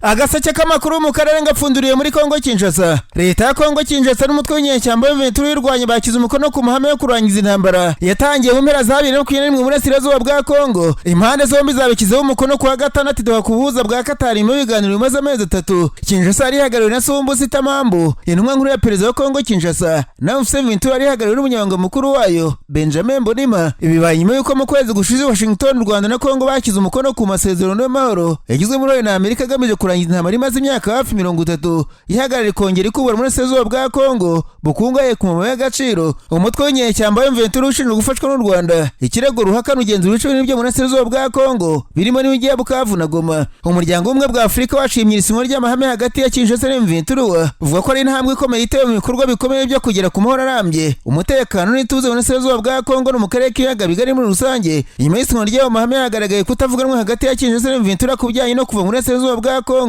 Agaseke k'amakuru mu karere ngapfunduriye muri Kongo Kinshasa. Leta ya Kongo Kinshasa n'umutwe w'inyeshyamba w'M23 bakize umukono ku mahame yo kurangiza intambara yatangiye mu mpera za 2021 mu burasirazuba bwa Kongo. Impande zombi zabikizeho umukono ku wa gatandatu Doha kubuza bwa Katari mu biganiro bimaze amezi 3. Kinshasa ari hagarariwe na Sumbusi Tamambu, intumwa nkuru ya perezida wa Kongo Kinshasa, na M23 ari hagarariwe n'umunyamabanga mukuru wayo Benjamin Mbonima. Ibibaye nyuma yuko mu kwezi gushize Washington, Rwanda na Kongo bakize umukono ku masezerano y'amahoro yagizwe muri na Amerika agamije intambara imaze imyaka hafi 30 ihagarariye kongera ikubura muri sezo bwa Kongo bukungaye ku mabuye y'agaciro. Umutwe w'inyeshyamba w'M23 ushinzwe gufashwa n'u Rwanda ikirego ruhakana ugenzura ibice binini byo muri sezo bwa Kongo birimo n'ibigiye Bukavu na Goma. Umuryango umwe bwa Afrika washimye isinywa ry'amahame hagati ya Kinshasa n'M23 uvuga ko ari intambwe ikomeye itewe mu bikorwa bikomeye byo kugera ku mahoro arambye, umutekano n'ituze muri sezo bwa Kongo no mu karere k'ibiyaga bigari muri rusange. Inyuma y'isinywa ry'amahame hagaragaye kutavuganwa hagati ya Kinshasa n'M23 ku bijyanye no kuva muri sezo bwa Kongo.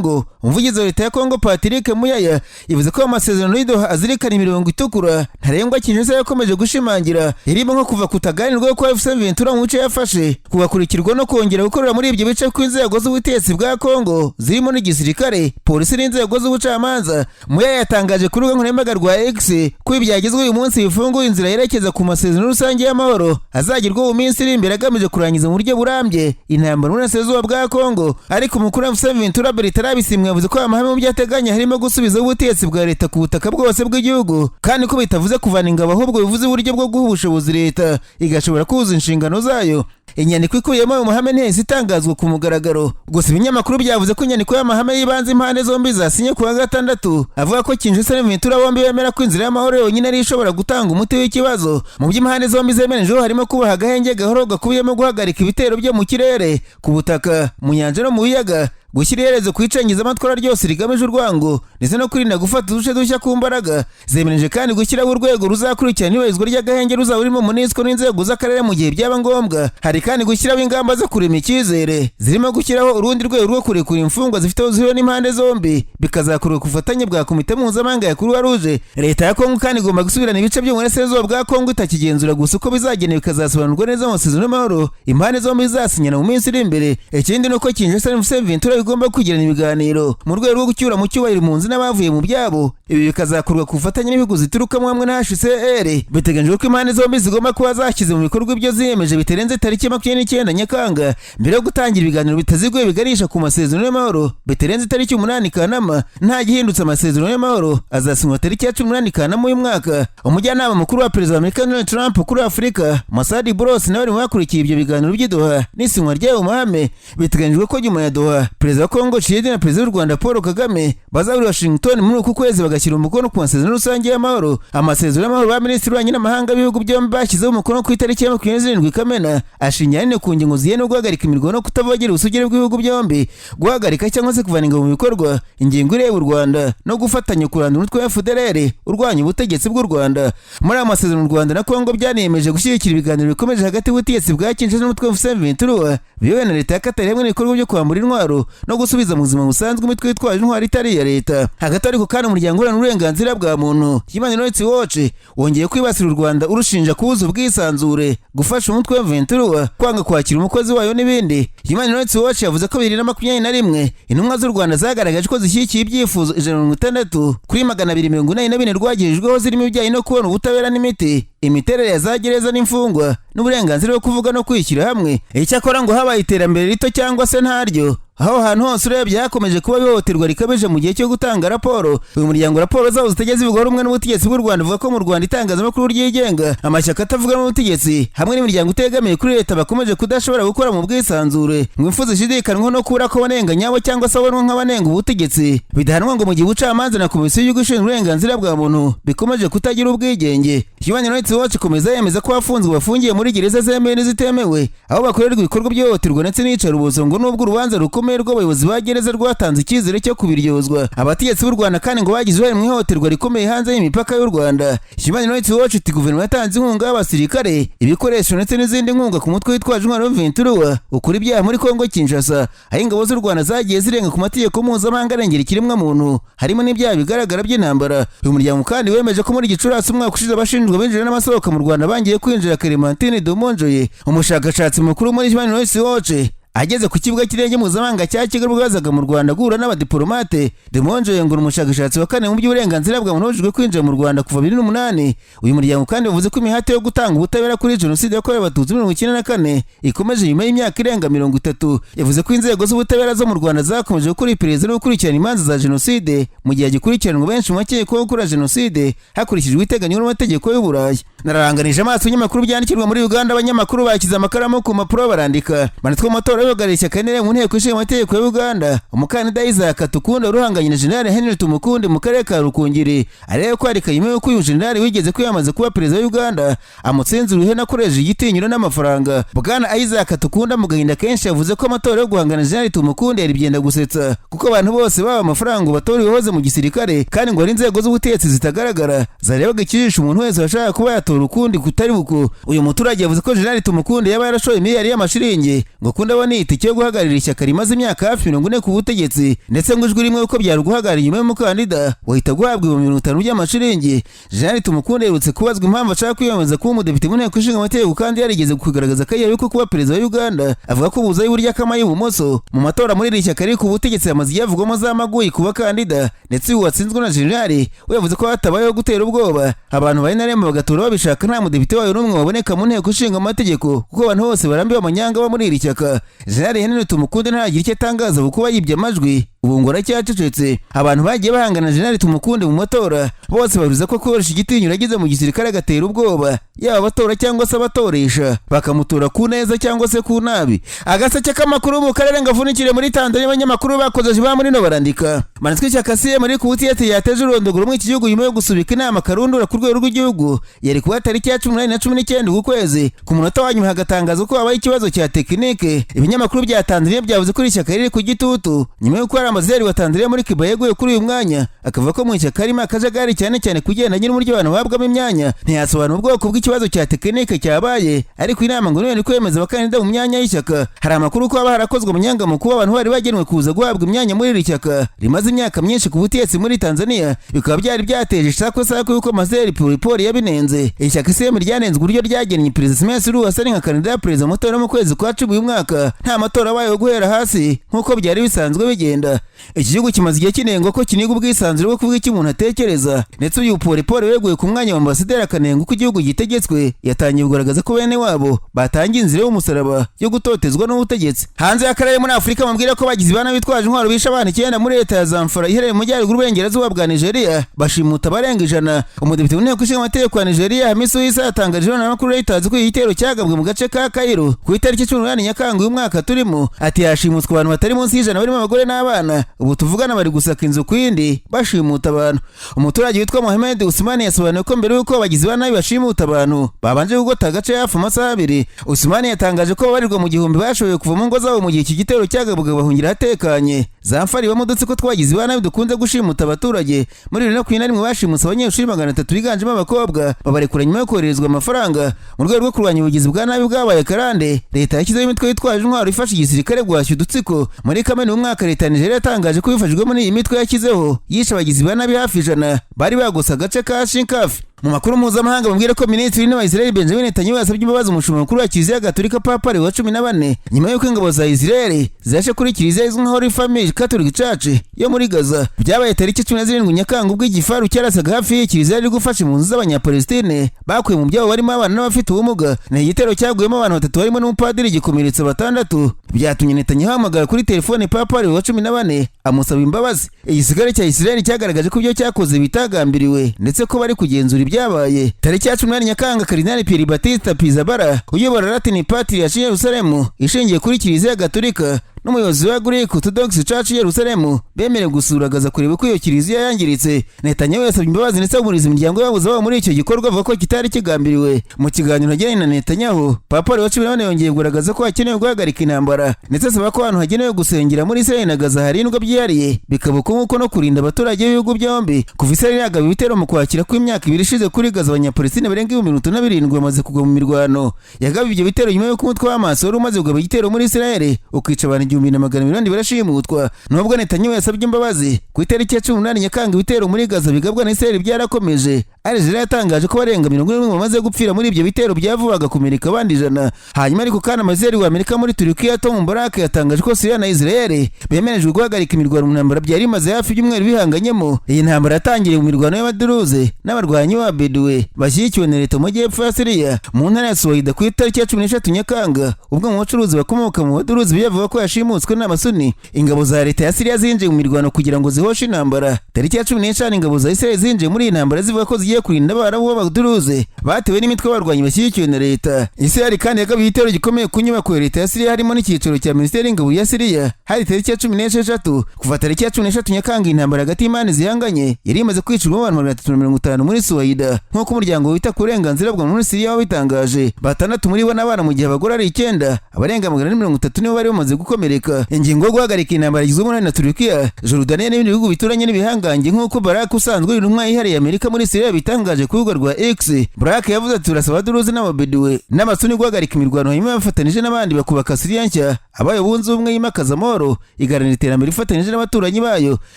Umuvugizi wa leta ya Kongo Patrick Muyaya yavuze ko amasezerano y'Doha azirikana imirongo itukura ntarengwa Kinshasa yakomeje gushimangira irimo nko kuva kutaganirwa ko M23 mu bice yafashe kubakurikirwa no kongera gukorera muri ibyo bice kw'inzego z'ubutegetsi bwa Kongo zirimo n'igisirikare, polisi n'inzego z'ubucamanza. Muyaya yatangaje ku rubuga nkoranyambaga rwa X ko ibyagezwe uyu munsi bifunguye inzira yerekeza ku masezerano rusange y'amahoro azagirwa mu minsi iri imbere agamije kurangiza mu buryo burambye intambara muri sezo bwa Kongo. Ariko umukuru wa M23 Bertrand yavuze ko amahame mu byateganya harimo gusubiza ubutegetsi bwa leta ku butaka bwose bw'igihugu, kandi ko bitavuze kuvana ingabo ahubwo bivuze uburyo bwo guha ubushobozi leta igashobora kuzuza inshingano zayo. Inyandiko ikubiyemo ayo mahame ntihise itangazwa ku mugaragaro, gusa ibinyamakuru byavuze ko inyandiko y'amahame y'ibanze impande zombi zasinye ku wa gatandatu avuga ko Kinshasa n'M23 bombi bemera ko inzira y'amahoro yonyine ari ishobora gutanga umuti w'ikibazo. Mu by'impande zombi zemerejeho harimo kubaha agahenge gahoro gakubiyemo guhagarika ibitero byo mu kirere, ku butaka, mu nyanja no mu biyaga, gushyira iherezo ku icengezamatwara ryose rigamije urwango ndetse no kwirinda gufata uduce dushya ku mbaraga. Zemereje kandi gushyiraho urwego ruzakurikirana ibarizwa ry'agahenge ruzaba rurimo MONUSCO n'inzego z'akarere mu gihe byaba ngombwa. Hari kandi gushyiraho ingamba zo kurema icyizere zirimo gushyiraho urundi rwego rwo kurekura imfungwa zifite aho zihuriye n'impande zombi, bikazakorwa ku bufatanye bwa komite mpuzamahanga ya Croix Rouge. Leta ya Kongo kandi igomba gusubirana ibice byo muri sezo bwa Kongo itakigenzura gusa uko bizagenewe, bikazasobanurwa neza mu masezerano y'amahoro impande zombi zasinyana mu minsi iri imbere. Ikindi nuko Kinshasa n'M23 igomba kugirana ibiganiro mu rwego rwo gucyura mu cyubahiro impunzi n'abavuye mu byabo. Ibi bikazakorwa ku bufatanye n'ibihugu ziturukamo hamwe na HCR. Biteganyijwe ko impande zombi zigomba kuba zashyize mu bikorwa ibyo ziyemeje bitarenze tariki 29 Nyakanga mbere yo gutangira ibiganiro bitaziguye biganisha ku masezerano y'amahoro bitarenze tariki 8 Kanama. Nta gihindutse amasezerano y'amahoro azasinywa tariki ya 18 Kanama uyu mwaka. Umujyanama mukuru wa perezida wa Amerika Donald Trump kuri Afurika, Masadi Bros, nawe arimo yakurikiye ibyo biganiro by'Doha n'isinywa ry'ayo mahame. Biteganyijwe ko nyuma ya Doha perezida wa Kongo Tshisekedi na perezida w'u Rwanda Paul Kagame bazaburi Washington muri uku kwezi bagashyira umukono ku masezerano rusange y'amahoro. Amasezerano y'amahoro ba minisitiri w'ububanyi n'amahanga b'ibihugu byombi bashyizeho umukono ku itariki ya 27 Kamena ashingiye ku ngingo ziye no guhagarika imirwano no kutavogera ubusugire bw'ibihugu byombi, guhagarika cyangwa se kuvana ingabo mu bikorwa, ingingo ireba u Rwanda no gufatanya kurandura umutwe wa FDLR urwanya ubutegetsi bw'u Rwanda. Muri aya masezerano u Rwanda na Kongo byanemeje gushyigikira ibiganiro bikomeje hagati y'ubutegetsi bwa Kinshasa n'umutwe wa M23 biyobowe na leta ya Katari hamwe n'ibikorwa byo kwambura intwaro no gusubiza mu buzima busanzwe imitwe yitwaje intwaro itari iya leta. Hagati ariko kandi umuryango uharanira uburenganzira bwa muntu Human Rights Watch wongeye kwibasira u Rwanda urushinja kubuza ubwisanzure, gufasha umutwe wa M23, kwanga kwakira umukozi wayo n'ibindi. Human Rights Watch yavuze ko 2021 intumwa z'u Rwanda zagaragaje ko zishyigikiye ibyifuzo 160 kuri 284 rwagirijweho zirimo ibijyanye no kubona ubutabera n'imiti, imiterere ya za gereza n'imfungwa n'uburenganzira bwo kuvuga no kwishyira hamwe. Icyakora ngo habaye iterambere rito cyangwa se ntaryo, aho hantu hose urebye hakomeje kuba ihohoterwa rikabije mu gihe cyo gutanga raporo. Uyu muryango raporo zawo zitegeze zivugwa rumwe n'ubutegetsi bw'u Rwanda uvuga ko mu Rwanda itangazamakuru ryigenga, amashyaka atavuga n'ubutegetsi hamwe n'imiryango itegamiye kuri leta bakomeje kudashobora gukora mu bwisanzure, ngo impfu zishidikanwa no kubura ko banenga nyabo cyangwa se abonwa nk'abanenga ubutegetsi bidahanwa, ngo mu gihe ubucamanza na komisiyo y'igihugu ishinzwe uburenganzira bwa muntu bikomeje kutagira ubwigenge. Human Rights Watch ikomeza yemeza ko abafunzwe bafungiye muri gereza zemewe n'izitemewe aho bakorerwa ibikorwa by'ihohoterwa ndetse n'iyicarubozo, ngo nubwo urubanza rukomeye rw'abayobozi ba gereza rwatanze icyizere cyo kubiryozwa, abategetsi b'u Rwanda kandi ngo bagize uruhare mu ihohoterwa rikomeye hanze y'imipaka y'u Rwanda. Human Rights Watch iti guverinoma yatanze inkunga y'abasirikare, ibikoresho ndetse n'izindi nkunga ku mutwe witwaje intwaro M23 ukora ibyaha muri Kongo Kinshasa, aho ingabo z'u Rwanda zagiye zirenga ku mategeko mpuzamahanga arengera ikiremwamuntu harimo n'ibyaha bigaragara by'intambara. Uyu muryango kandi wemeje ko muri Gicurasi umwaka ushize abashinjwa binjira n'amasohoka mu Rwanda bangiye kwinjira Clementine Domonjoye, umushakashatsi mukuru muri Human Rights Watch ageze ku kibuga cy'indege mpuzamahanga cya Kigali bwazaga mu Rwanda guhura n'abadiplomate. Demonje ngo umushakashatsi wa kane mu by'uburenganzira bwa muntu ujwe kwinjira mu Rwanda kuva 2008. Uyu muryango kandi wavuze ko imihate yo gutanga ubutabera kuri jenoside yakorewe abatutsi 1994 ikomeje nyuma y'imyaka irenga 30. Yavuze ko inzego z'ubutabera zo mu Rwanda zakomeje gukora iperereza no gukurikirana imanza za jenoside mu gihe gikurikiranwa benshi mu bakekwaho gukora jenoside hakurikijwe iteganywa n'amategeko y'u Burayi. Nararanganije amaso y'inyamakuru byandikirwa muri Uganda. Abanyamakuru bakiza amakaramu ku mpapuro barandika manitwe mu matora y'ugarishya Karere mu nteko ishinga amategeko y'u Uganda. Umukandida Isaac Tukunda uruhanganye na General Henry Tumukunde mu karere ka Rukungiri arebe ko arika nyuma y'uko uyu general wigeze kwiyamaza kuba perezida wa Uganda amutsinze uruhe nakoreje igitinyiro n'amafaranga. Bwana Isaac Tukunda mu gahinda kenshi yavuze ko amatora yo guhangana General Tumukunde yari byenda gusetsa kuko abantu bose baba amafaranga batori hoze mu gisirikare kandi ngo ari inzego z'ubutegetsi zitagaragara zarebaga ikijisho umuntu wese washaka kuba yatora ukundi kutari buko. Uyu muturage yavuze ko General Tumukunde yaba yarashoye miliyari y'amashiringi ngo kunde abone itike yo guhagararira ishyaka rimaze imyaka hafi 40 ku butegetsi ndetse ngo ijwi rimwe uko byari guhagararira nyuma y'umukandida wahita guhabwa 50 by'amashiringi. General Tumukunde yerutse kubazwa impamvu ashaka kwiyamamaza kuba umudepite mu nteko ishinga amategeko kandi yarigeze kugaragaza ko yuko kuba perezida wa Uganda. Avuga ko buza y'uburyo kama y'ubumoso mu matora muri iri shyaka riri ku butegetsi yamaze yavugwamo zamaguye kuba kandida ndetse uwatsinzwe na General we yavuze ko hatabayeho gutera ubwoba abantu bari naremba bagatora babishaka nta mudepite wayo n'umwe waboneka mu nteko ishinga amategeko kuko abantu bose barambiwe amanyanga bo muri iri shyaka. General Henry Tumukunde ntagira icyo atangaza kuko yibye amajwi ubu ngo aracyacecetse. Abantu bagiye bahangana General Tumukunde mu matora bose bavuze ko koresha igitinyiro ageze mu gisirikare agatera ubwoba yaba abatora cyangwa se abatoresha bakamutora ku neza cyangwa se ku nabi. Agaseke k'amakuru mu karere ngavunikire muri Tanzania. Abanyamakuru bakoze ba muri no barandika manitwe cyakasiye muri ku butiyete yateje urondogoro mu iki gihugu nyuma yo gusubika inama karundura ku rwego rw'igihugu yari kuba tariki ya 18 na 19 ukwezi. Ku munota wa nyuma hagatangaza ko habaye ikibazo cya tekinike. Ibinyamakuru bya Tanzania byavuze ko ishyaka riri ku gitutu nyuma yo kwara ambasaderi wa Tanzania muri Cuba yeguye kuri uyu mwanya akavuga ko mu ishyaka harimo akajagari cyane kugenda nyine umuryo abantu babwamo imyanya. Ntiyasobanura ubwoko bw'ikibazo cya tekinike cyabaye ariko inama ngo niyo kwemeza abakandida mu myanya y'ishyaka. Hari amakuru ko harakozwe umunyanga mu kuba abantu bari bagenwe kuza guhabwa imyanya muri iri shyaka rimaze imyaka myinshi ku butegetsi muri Tanzania bikaba byari byateje sako yuko ambasaderi Puripori yabinenze. Ishyaka isemi ryanenzwe uburyo ryagennye perezida Smith Ruhasani nka kandida perezida mutora mu kwezi kwa 10 uyu mwaka nta matora abaye guhera hasi nkuko byari bisanzwe bigenda. Iki gihugu kimaze igihe kinengo ko kiniga ubwisanzure bwo kuvuga icyo umuntu atekereza ndetse uyu Puripori weguye ku mwanya wa ambasaderi akanenga uko igihugu gitegetswe yatangiye kugaragaza ko bene wabo batangiye inzira y'umusaraba yo gutotezwa n'ubutegetsi. Hanze y'akarere muri Afurika mambwira ko bagize bana bitwaje intwaro bisha abana 9 muri leta ya Zamfara iherereye mu majyaruguru y'Uburengerazuba bwa Nigeria bashimuta barenga 100. Umudepite mu nteko ishinga amategeko wa Nigeria Hamisu Isa yatangaje n'amakuru Reuters ko igitero cyagabwe mu gace ka Cairo ku itariki 18 Nyakanga uyu mwaka turimo ati yashimutswe abantu batari munsi y'ijana barimo abagore n'abana. Ubu tuvugana bari gusaka inzu kwindi bashimuta abantu. Umuturage witwa Mohamed Usmani yasobanuye ko mbere yuko abagizi ba nabi bashimuta abantu babanje kugota agace hafi amasaha 2. Usmani yatangaje ko babarirwa mu gihumbi bashoboye kuva mu ngo zabo mu gihe iki gitero cyagabwaga bahungira hatekanye. Zamfari bamudutse ko twagize ba nabi dukunze gushimuta abaturage muri 2021 bashimutse abanyeshuri 300 biganjemo abakobwa babarekura nyuma yo koherezwa amafaranga mu rwego rwo kurwanya ubugizi bwa nabi bwabaye karande. Leta yashyizeho imitwe yitwaje intwaro ifasha igisirikare guhashya udutsiko. Muri Kamena umwaka leta ya Nigeria yatangaje ko bifashijwe muri iyi mitwe yashyizeho yishe abagizi ba nabi hafi 100 bari bagusa agace ka Shinkafi. Mu makuru mpuzamahanga bambwira ko Minisitiri w'Intebe wa Israel Benjamin Netanyahu yasabye imbabazi umushumba mukuru wa Kiliziya Gatolika Papa Leo wa 14 nyuma y'uko ingabo za Israel zashe kuri Kiliziya izwi nka Holy Family Catholic Church yo muri Gaza. Byabaye tariki 17 Nyakanga ubwo igifaru cyarasaga hafi y'Ikiliziya ari gufasha impunzi z'Abanyapalestine bakuye mu byabo barimo abana n'abafite ubumuga. Ni igitero cyaguyemo abantu 3 barimo n'umupadiri gikomeretsa 6. Byatumye Netanyahu ahamagara kuri telefone Papa Leo wa 14 amusaba imbabazi. Igisigare cya Israel cyagaragaje ko ibyo cyakoze bitagambiriwe ndetse ko bari kugenzura byabaye. Tariki ya 18 Nyakanga Kardinali Pierre Baptiste Pizzabara uyobora Latin Party ya Yerusalemu ishingiye kuri Kiliziya Gatolika n'umuyobozi wa Greek Orthodox Church Yerusalemu bemere gusura Gaza kureba ko iyo Kiliziya yangiritse. Netanyahu yasabye imbabazi ndetse aburiza imiryango yabuze abo muri icyo gikorwa avuga ko kitari kigambiriwe. Mu kiganiro hagiranye na Netanyahu Papa Leo wa 14 yongeye kugaragaza ko hakenewe guhagarika intambara ndetse asaba ko abantu hagenewe gusengera muri Israel na Gaza harindwa byihariye bikabuka nk'uko no kurinda abaturage b'ibihugu byombi. Kuva Israel yagaba ibitero mu kwakira kw'imyaka 2 ishize kuri Gaza Abanyapalestina barenga 107 bamaze kugwa mu mirwano. Yagaba ibyo bitero nyuma y'uko umutwe w'amaso wari umaze kugaba igitero muri Israel ukica abantu 1,200 barashimutwa. Nubwo Netanyahu yasabye imbabazi ku itariki ya 18 Nyakanga ibitero muri Gaza bigabwa na Israel byarakomeje Algeria yatangaje ko barenga 40 bamaze gupfira muri ibyo bitero byavubaga kumirika abandi 100. Hanyuma ariko kana amazeri wa Amerika muri Turukiya Tom Barak yatangaje ko Syria na Israel bemerejwe guhagarika imirwano mu ntambara byari maze hafi by'umweri bihanganyemo. Iyi ntambara yatangiriye mu mirwano y'abaduruze n'abarwanyi ba Bedouin bashyigikiwe na leta mu majyepfo ya Syria mu ntara ya Suwaida ku itariki ya 13 Nyakanga, ubwo mu bacuruzi bakomoka mu baduruzi byavuga ko yashimutswe n'amasuni. Ingabo za leta ya Syria zinjiye mu mirwano kugira ngo zihoshe intambara. Tariki ya 15 ingabo za Israel zinjiye muri iyi ntambara zivuga ko zigiye kurinda abarabu b'abaduruze batewe n'imitwe y'abarwanyi bashyigikiwe na leta. Israel kandi yagabiye igitero gikomeye ku nyubako ya leta ya Syria harimo n'icyiciro cya Minisiteri y'Ingabo ya Syria. Hari tariki ya 16 kuva tariki ya 13 Nyakanga intambara hagati y'imani zihanganye yari imaze kwicirwa abantu 350 muri Suwaida nk'uko umuryango wita ku burenganzira bwa muri Syria wabitangaje. Batandatu muri bo n'abana mu gihe abagore ari 9, abarenga 130 nibo bari bamaze gukomereka. Ingingo yo guhagarika intambara igizwe na Turukiya, Jordania n'ibindi bihugu bituranye n'ibihangange nk'uko Barak usanzwe intumwa yihariye Amerika muri Syria bitangaje ku rubuga rwa X. Barak yavuze ati turasaba abaduruzi n'ababeduwe n'amasuni guhagarika imirwano hanyuma bafatanije n'abandi bakubaka Syria nshya. Abayo bunze ubumwe yimakaza amahoro igaranira iterambere ifatanije n'abaturanyi bayo.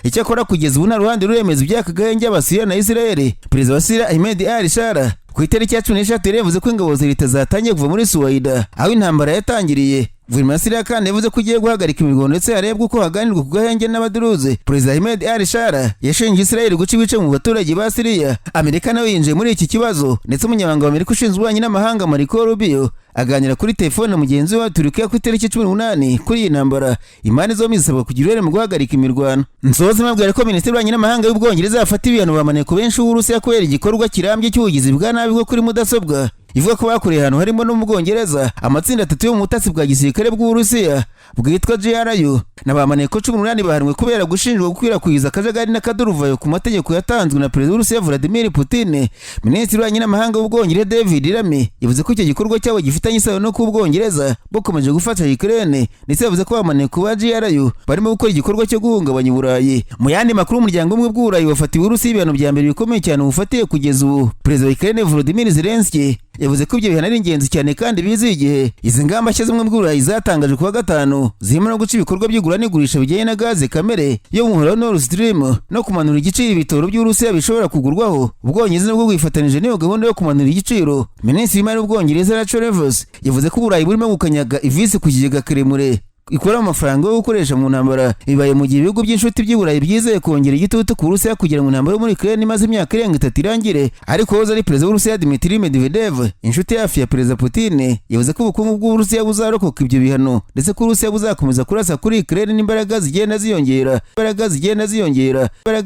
Icyakora kugeza ubu nta ruhande ruremeza ibyakagahenge y'Abasiriya na Israel. Perezida wa Syria Ahmed al-Shara ku itariki ya 13 yavuze ko ingabo za leta zatangiye kuva muri Suwaida aho intambara yatangiriye. Guverinoma ya Syria kandi yavuze ko igiye guhagarika imirwano ndetse harebwa uko haganirwa ku gahenge n'abaduruze. Perezida Ahmed al-Shara yashinje Israel guca ibice mu baturage ba Syria. Amerika nawe yinjiye muri iki kibazo ndetse umunyamabanga wa Amerika ushinzwe ububanyi n'amahanga Marco Rubio aganira kuri telefone na mugenzi wa Turukiya ku itariki 18 kuri iyi ntambara. Imani zombi zisabwa kugira uruhare mu guhagarika imirwano. Nsoze mabwira ko Minisitiri w'Ububanyi n'Amahanga y'Ubwongereza yafata ibihano bamaneko benshi b'Uburusiya kubera igikorwa kirambye cy'ubugizi bwa nabi bwo kuri mudasobwa. Ivuga ko bakoreye ahantu harimo no mu Bwongereza amatsinda 3 yo mu butasi bwa gisirikare bw'Uburusiya bwitwa GRU n'abamaneko 18 bahanwe kubera gushinjwa gukwirakwiza akajagari n'akaduruvayo ku mategeko yatanzwe na Perezida w'Uburusiya Vladimir Putin. Minisitiri w'Ububanyi n'Amahanga w'Ubwongereza David Lammy yavuze ko icyo gikorwa cyabo gifitanye isano no ku Bwongereza bukomeje gufasha Ukraine ndetse yavuze ko abamaneko ba GRU barimo gukora igikorwa cyo guhungabanya Uburayi. Mu yandi makuru umuryango umwe bw'Uburayi wafatiwe Uburusiya ibihano bya mbere bikomeye cyane bufatiye kugeza ubu. Perezida wa Ukraine Volodymyr Zelensky yavuze ko ibyo bihano ari ingenzi cyane kandi biziye igihe. Izi ngamba nshya zimwe bw'Uburayi zatangaje kuwa gatanu zirimo no guca ibikorwa by'igura n'igurisha bijyanye na gaze kamere yo mu muhora wa Nord Stream no kumanura igiciro ibitoro by'Uburusiya bishobora kugurwaho. Ubwongereza nabwo bwifatanije n'iyo gahunda yo kumanura igiciro. Minisitiri w'Imari w'Ubwongereza Rachel Reeves yavuze ko Uburayi burimo gukanyaga ivisi ku kigega Karere ikora amafaranga yo gukoresha mu ntambara. Bibaye mu gihe ibihugu by'inshuti by'Uburayi byizeye kongera igitutu ku Burusiya kugira ngo intambara yo muri Ukraine imaze imyaka irenga 3 irangire. Ariko hoza ari perezida w'Uburusiya Dmitry Medvedev, inshuti hafi ya perezida Putin, yavuze ko ubukungu bw'Uburusiya buzarokoka ibyo bihano ndetse ko Uburusiya buzakomeza kurasa kuri Ukraine n'imbaraga zigenda ziyongera.